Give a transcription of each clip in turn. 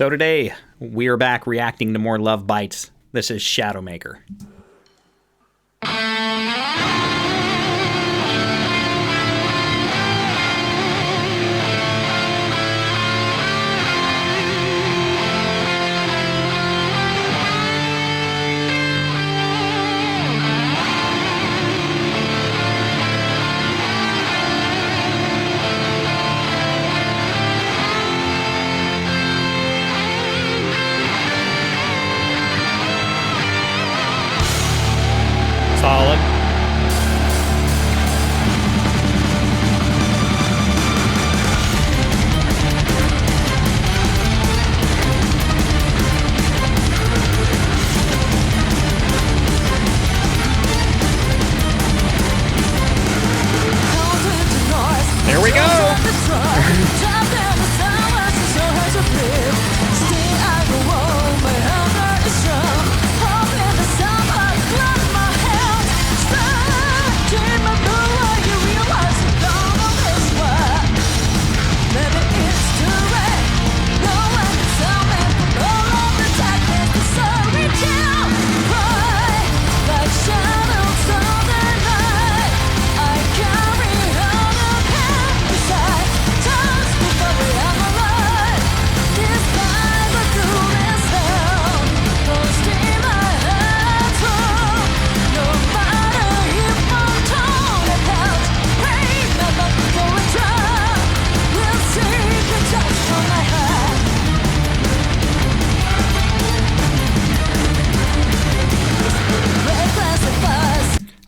So today, we are back reacting to more Lovebites. This is Shadowmaker. Solid. There we go.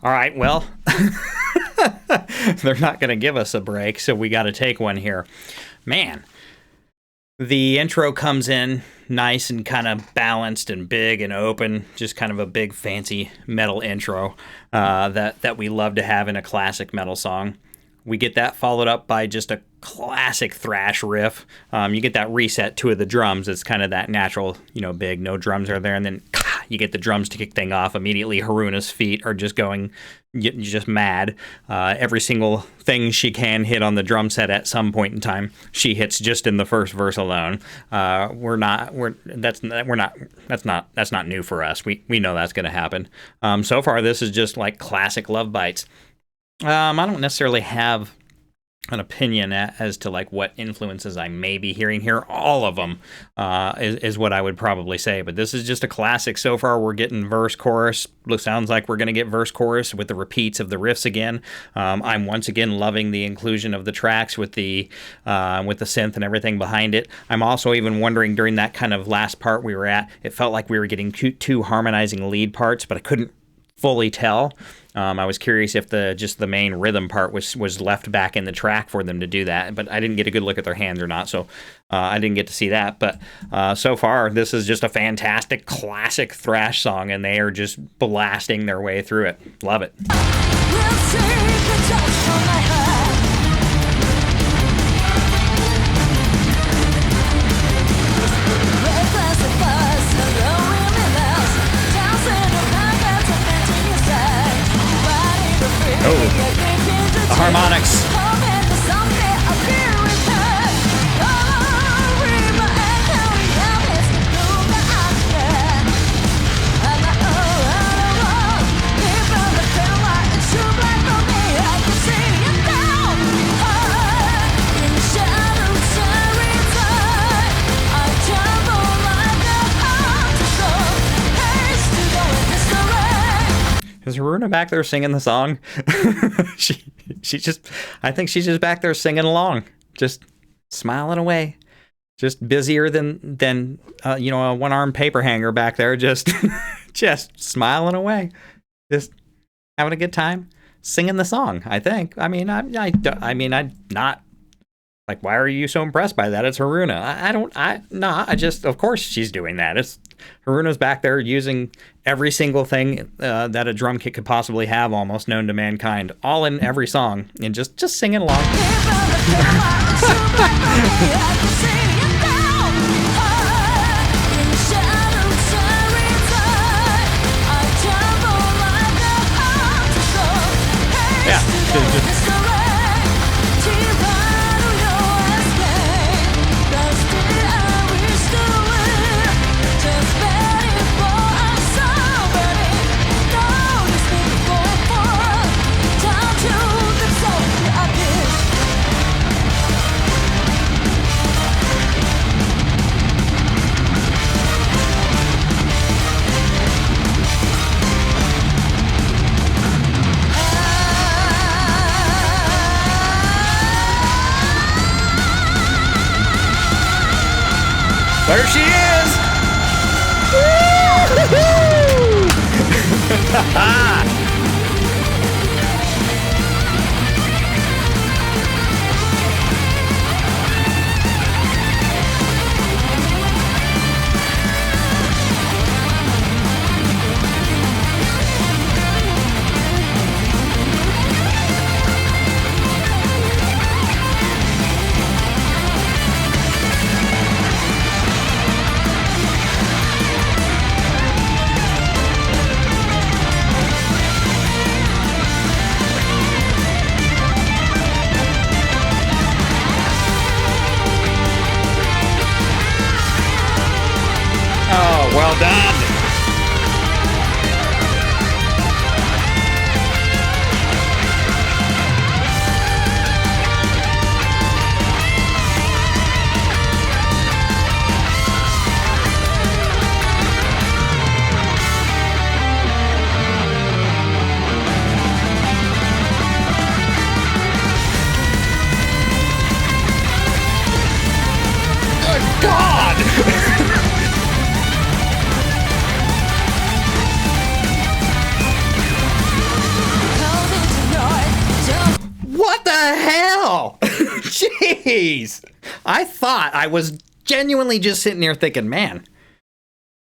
All right, well, they're not going to give us a break, so we got to take one here. Man, the intro comes in nice and kind of balanced and big and open, just kind of a big fancy metal intro that we love to have in a classic metal song. We get that followed up by just a classic thrash riff. You get that reset to the drums. It's kind of that natural, big, no drums are there. And then you get the drums to kick thing off. Immediately, Haruna's feet are just going just mad. Every single thing she can hit on the drum set at some point in time, she hits just in the first verse alone. That's not new for us. We know that's going to happen. So far, this is just like classic Lovebites. I don't necessarily have an opinion as to like what influences I may be hearing here. All of them is what I would probably say, but this is just a classic. So far we're getting verse chorus. Sounds like we're going to get verse chorus with the repeats of the riffs again. I'm once again loving the inclusion of the tracks with the synth and everything behind it. I'm also even wondering during that kind of last part we were at, it felt like we were getting two harmonizing lead parts, but I couldn't fully tell. I was curious if just the main rhythm part was left back in the track for them to do that, but I didn't get a good look at their hands or not, so I didn't get to see that. But so far, this is just a fantastic classic thrash song, and they are just blasting their way through it. Love it. Oh, the harmonics. Is Haruna back there singing the song? I think she's just back there singing along, just smiling away, just busier than a one-armed paper hanger back there, just smiling away, just having a good time singing the song. I think. I mean, I'm not. Like, why are you so impressed by that? It's Haruna. I just, of course she's doing that. It's Haruna's back there using every single thing that a drum kit could possibly have, almost known to mankind, all in every song, and just singing along. There she is! Well done. Good God! What the hell? Jeez. I thought I was genuinely just sitting there thinking, man,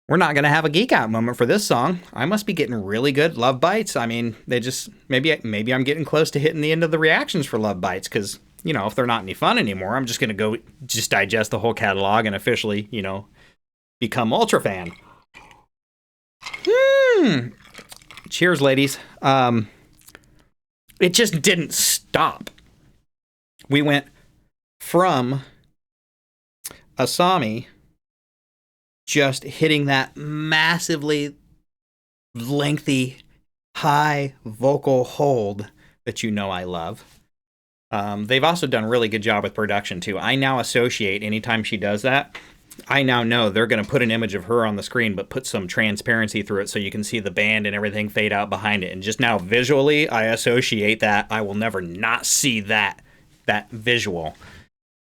we're not going to have a geek out moment for this song. I must be getting really good Lovebites. I mean, they just, maybe I'm getting close to hitting the end of the reactions for Lovebites because, you know, if they're not any fun anymore, I'm just going to go just digest the whole catalog and officially, you know, become ultra fan. Cheers, ladies. It just didn't stop. We went from Asami just hitting that massively lengthy, high vocal hold that you know I love. They've also done a really good job with production, too. I now associate, anytime she does that, I now know they're going to put an image of her on the screen, but put some transparency through it so you can see the band and everything fade out behind it. And just now, visually, I associate that. I will never not see that visual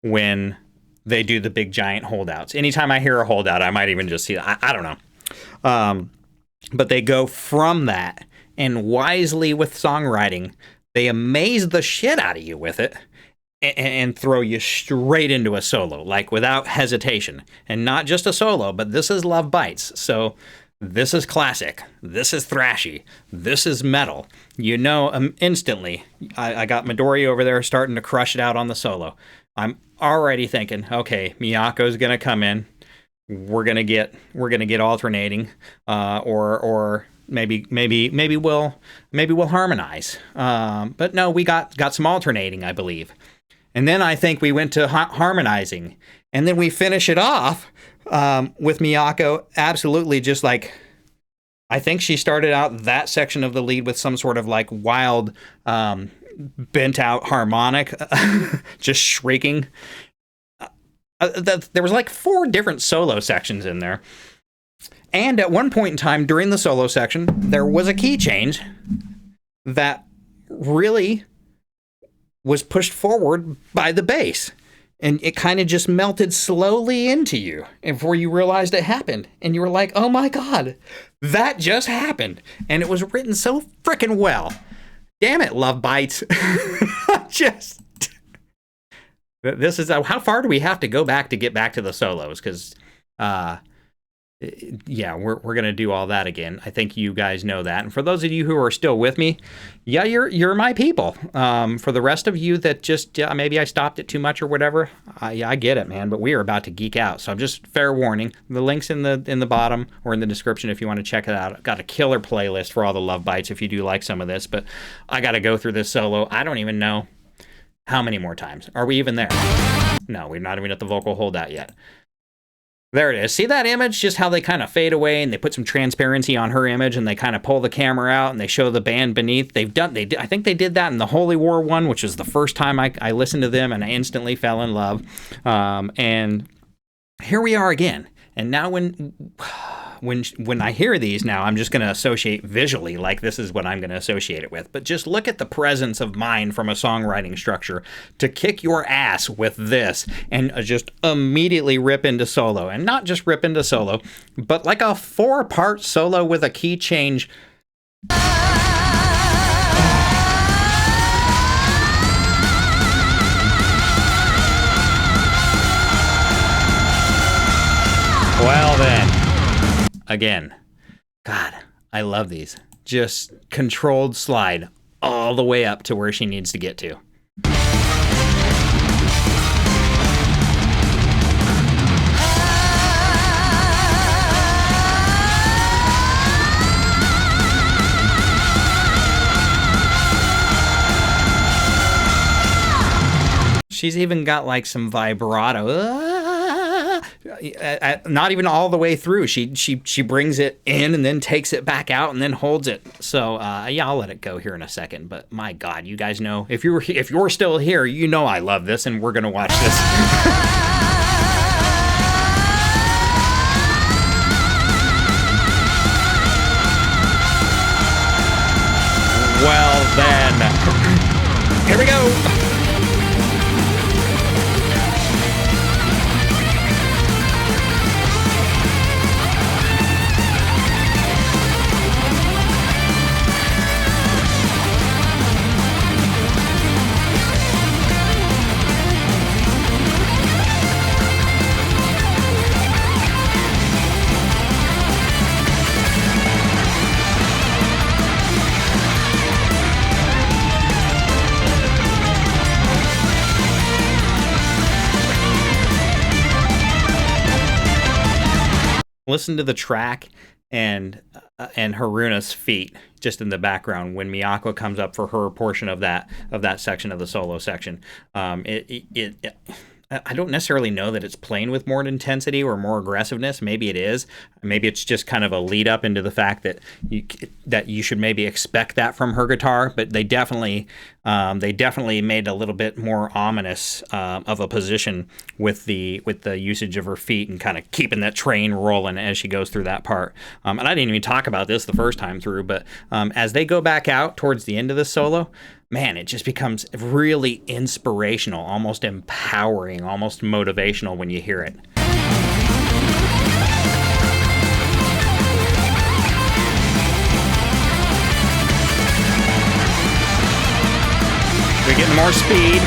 when they do the big giant holdouts. Anytime I hear a holdout, I might even just see that. I don't know. But they go from that, and wisely with songwriting, they amaze the shit out of you with it. And throw you straight into a solo, like without hesitation. And not just a solo, but this is Lovebites. So this is classic. This is thrashy. This is metal. You know, instantly, I got Midori over there starting to crush it out on the solo. I'm already thinking, okay, Miyako's gonna come in. We're gonna get alternating, or maybe we'll harmonize. But no, we got some alternating, I believe. And then I think we went to harmonizing. And then we finish it off with Miyako absolutely just like, I think she started out that section of the lead with some sort of like wild, bent out harmonic, just shrieking. There was like 4 different solo sections in there. And at one point in time during the solo section, there was a key change that really was pushed forward by the bass. And it kind of just melted slowly into you before you realized it happened. And you were like, oh my God, that just happened. And it was written so freaking well. Damn it, Lovebites. This is, how far do we have to go back to get back to the solos? Because, yeah, we're going to do all that again. I think you guys know that. And for those of you who are still with me, yeah, you're my people. For the rest of you that just, maybe I stopped it too much or whatever, yeah, I get it, man. But we are about to geek out. So I'm just fair warning. The link's in the bottom or in the description if you want to check it out. I've got a killer playlist for all the Lovebites if you do like some of this. But I got to go through this solo. I don't even know how many more times. Are we even there? No, we're not even at the vocal holdout yet. There it is. See that image? Just how they kind of fade away and they put some transparency on her image and they kind of pull the camera out and they show the band beneath. I think they did that in the Holy War one, which was the first time I listened to them and I instantly fell in love. And here we are again. And now when I hear these now, I'm just going to associate visually, like this is what I'm going to associate it with. But just look at the presence of mind from a songwriting structure to kick your ass with this and just immediately rip into solo. And not just rip into solo, but like a 4-part solo with a key change. Well then, again, God, I love these. Just controlled slide all the way up to where she needs to get to. She's even got like some vibrato. Not even all the way through. She brings it in and then takes it back out and then holds it. So yeah, I'll let it go here in a second. But my God, you guys know, if you're still here, you know I love this, and we're gonna watch this. Well then, here we go. Listen to the track and Haruna's feet just in the background when Miyako comes up for her portion of that section of the solo section. I don't necessarily know that it's playing with more intensity or more aggressiveness. Maybe it is. Maybe it's just kind of a lead up into the fact that you should maybe expect that from her guitar. But they definitely made a little bit more ominous of a position with the usage of her feet and kind of keeping that train rolling as she goes through that part. And I didn't even talk about this the first time through, but as they go back out towards the end of the solo, man, it just becomes really inspirational, almost empowering, almost motivational when you hear it. We're getting more speed.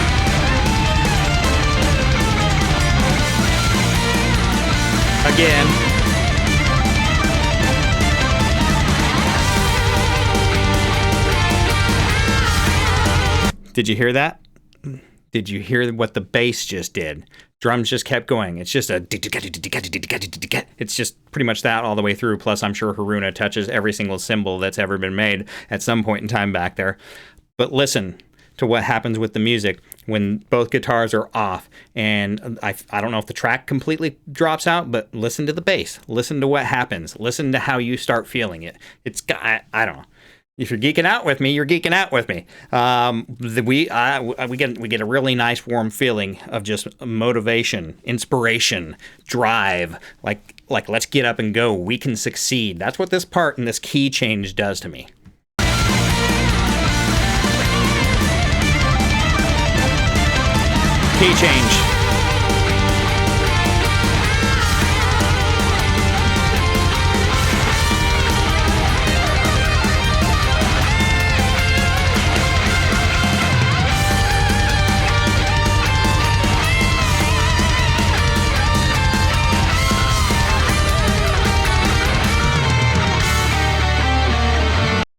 Again. Did you hear that? Did you hear what the bass just did? Drums just kept going. It's just it's just pretty much that all the way through. Plus, I'm sure Haruna touches every single cymbal that's ever been made at some point in time back there. But listen to what happens with the music when both guitars are off. And I don't know if the track completely drops out, but listen to the bass. Listen to what happens. Listen to how you start feeling it. It's got, I don't know. If you're geeking out with me, you're geeking out with me. We get a really nice warm feeling of just motivation, inspiration, drive. Like let's get up and go. We can succeed. That's what this part and this key change does to me. Key change.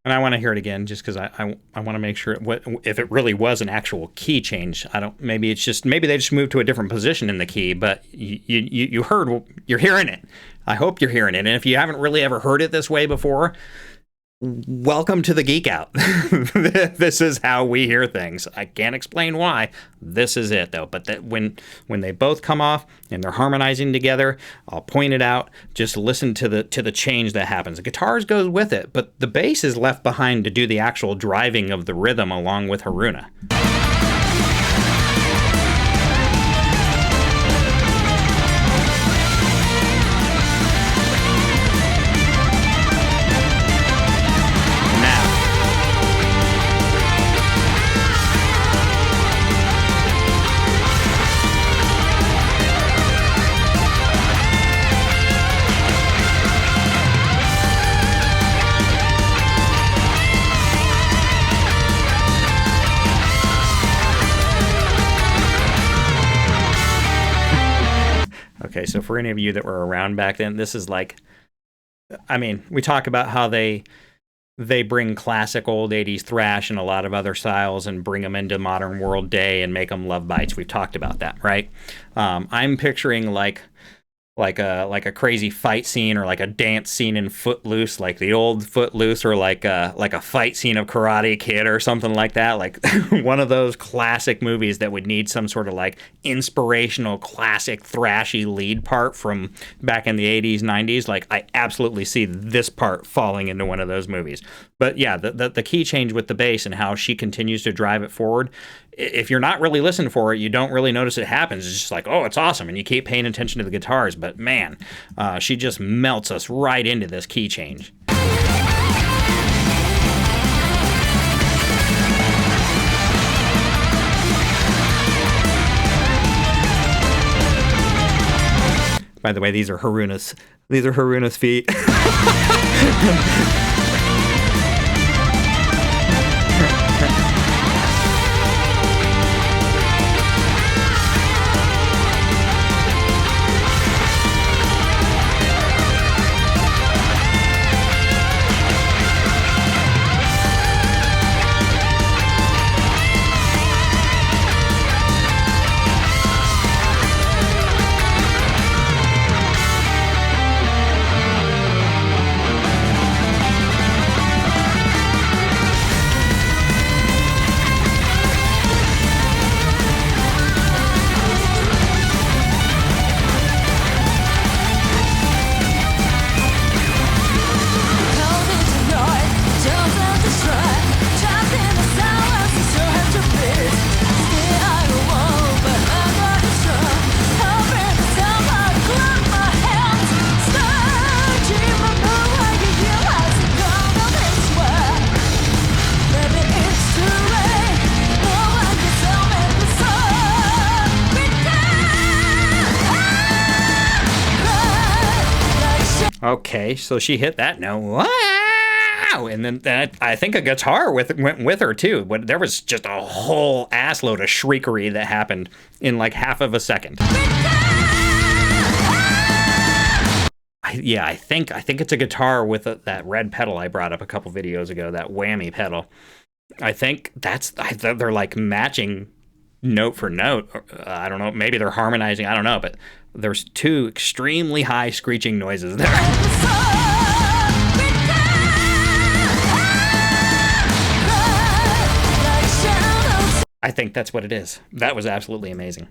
And I want to hear it again just because I want to make sure if it really was an actual key change. Maybe they just moved to a different position in the key, but you're hearing it. I hope you're hearing it. And if you haven't really ever heard it this way before, welcome to the Geek Out. This is how we hear things. I can't explain why. This is it though. But when they both come off and they're harmonizing together, I'll point it out. Just listen to the change that happens. The guitars goes with it, but the bass is left behind to do the actual driving of the rhythm along with Haruna. So for any of you that were around back then, this is like, I mean, we talk about how they bring classic old 80s thrash and a lot of other styles and bring them into modern world day and make them Lovebites. We've talked about that, right? I'm picturing like a crazy fight scene or like a dance scene in Footloose, like the old Footloose, or like a fight scene of Karate Kid or something like that, like one of those classic movies that would need some sort of like inspirational classic thrashy lead part from back in the 80s, 90s. Like I absolutely see this part falling into one of those movies. But yeah, the key change with the bass and how she continues to drive it forward, if you're not really listening for it, you don't really notice it happens. It's just like, oh, it's awesome, and you keep paying attention to the guitars. But man, she just melts us right into this key change. By the way, these are Haruna's feet. Okay, so she hit that note. Wow! And then I think a guitar went with her too. But there was just a whole assload of shriekery that happened in like half of a second. I think it's a guitar with that red pedal I brought up a couple videos ago, that whammy pedal. I think they're like matching note for note. I don't know, maybe they're harmonizing, I don't know, but there's two extremely high screeching noises there. I think that's what it is. That was absolutely amazing.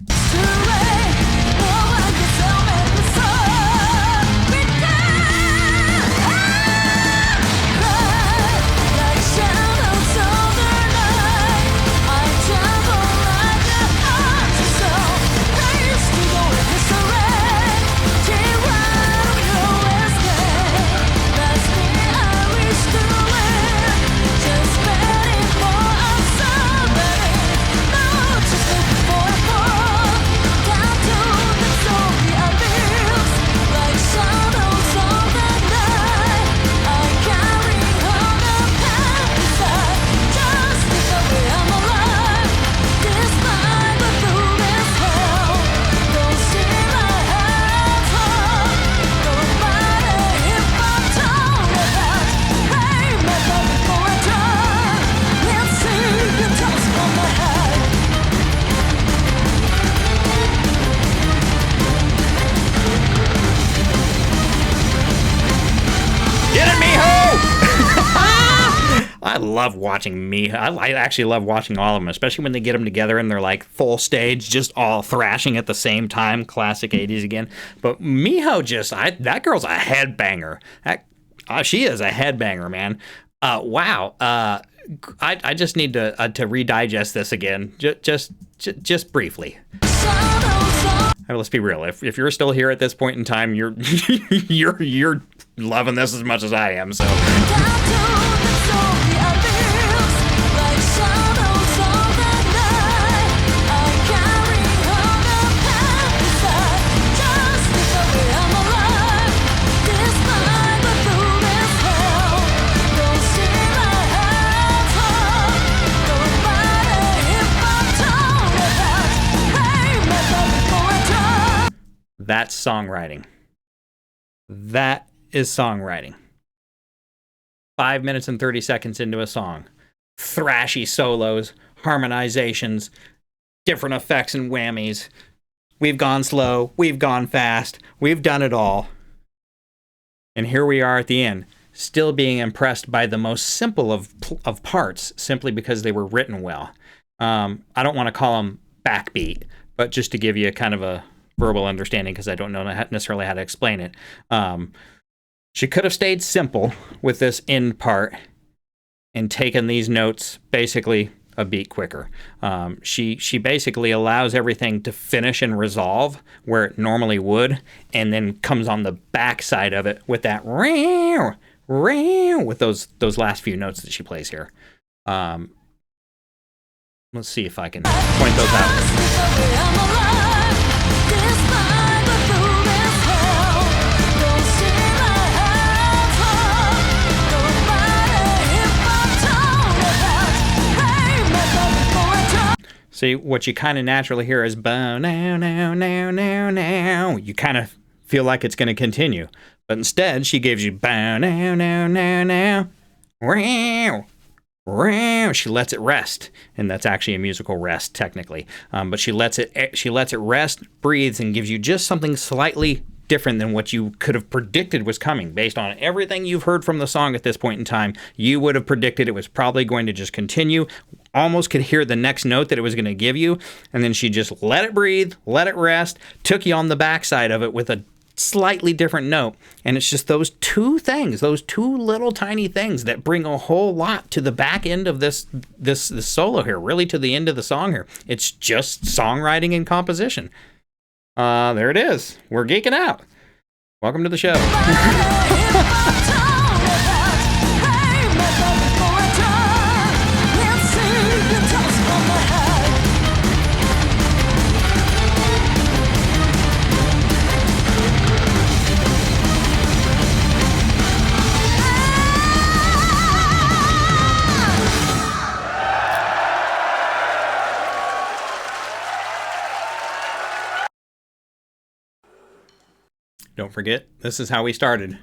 I love watching Miho. I actually love watching all of them, especially when they get them together and they're like full stage, just all thrashing at the same time. Classic 80s again. But Miho that girl's a headbanger. She is a headbanger, man. Wow. I just need to redigest this again, just briefly. Let's be real. If you're still here at this point in time, you're you're loving this as much as I am. So. That's songwriting. That is songwriting. 5 minutes and 30 seconds into a song. Thrashy solos, harmonizations, different effects and whammies. We've gone slow, we've gone fast, we've done it all. And here we are at the end, still being impressed by the most simple of parts, simply because they were written well. I don't want to call them backbeat, but just to give you a kind of a verbal understanding, because I don't know necessarily how to explain it. She could have stayed simple with this end part and taken these notes basically a beat quicker. She basically allows everything to finish and resolve where it normally would, and then comes on the back side of it with that rew, rew, with those last few notes that she plays here. Let's see if I can point those out. See, what you kind of naturally hear is bow, now, now, now, now, now. You kind of feel like it's going to continue. But instead, she gives you bow, now, now, now, now. Wow, wow. She lets it rest. And that's actually a musical rest, technically. But she lets it rest, breathes, and gives you just something slightly different than what you could have predicted was coming. Based on everything you've heard from the song at this point in time, you would have predicted it was probably going to just continue. Almost could hear the next note that it was going to give you, and then she just let it breathe, let it rest, took you on the backside of it with a slightly different note. And it's just those two things, those two little tiny things, that bring a whole lot to the back end of this solo here, really to the end of the song here. It's just songwriting and composition. There it is. We're geeking out. Welcome to the show. Don't forget, this is how we started.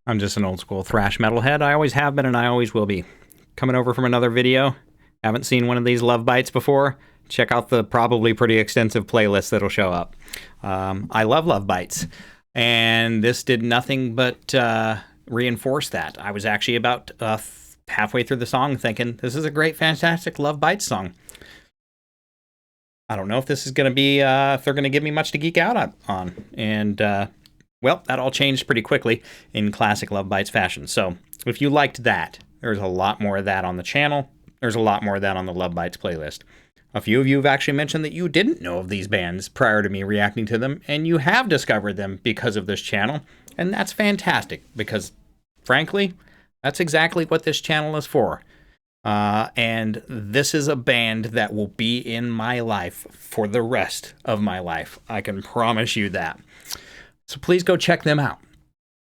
I'm just an old school thrash metalhead. I always have been and I always will be. Coming over from another video. Haven't seen one of these Lovebites before? Check out the probably pretty extensive playlist that'll show up. I love Lovebites. And this did nothing but reinforce that. I was actually about halfway through the song thinking, this is a great, fantastic Lovebites song. I don't know if this is going to be, if they're going to give me much to geek out on. And, well, that all changed pretty quickly in classic Lovebites fashion. So if you liked that, there's a lot more of that on the channel. There's a lot more of that on the Lovebites playlist. A few of you have actually mentioned that you didn't know of these bands prior to me reacting to them, and you have discovered them because of this channel. And that's fantastic because, frankly, that's exactly what this channel is for. And this is a band that will be in my life for the rest of my life. I can promise you that. So please go check them out.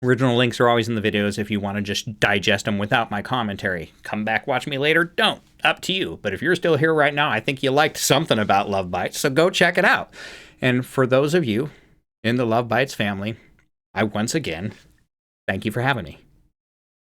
Original links are always in the videos if you want to just digest them without my commentary. Come back, watch me later. Don't. Up to you. But if you're still here right now, I think you liked something about Lovebites, so go check it out. And for those of you in the Lovebites family, I once again thank you for having me.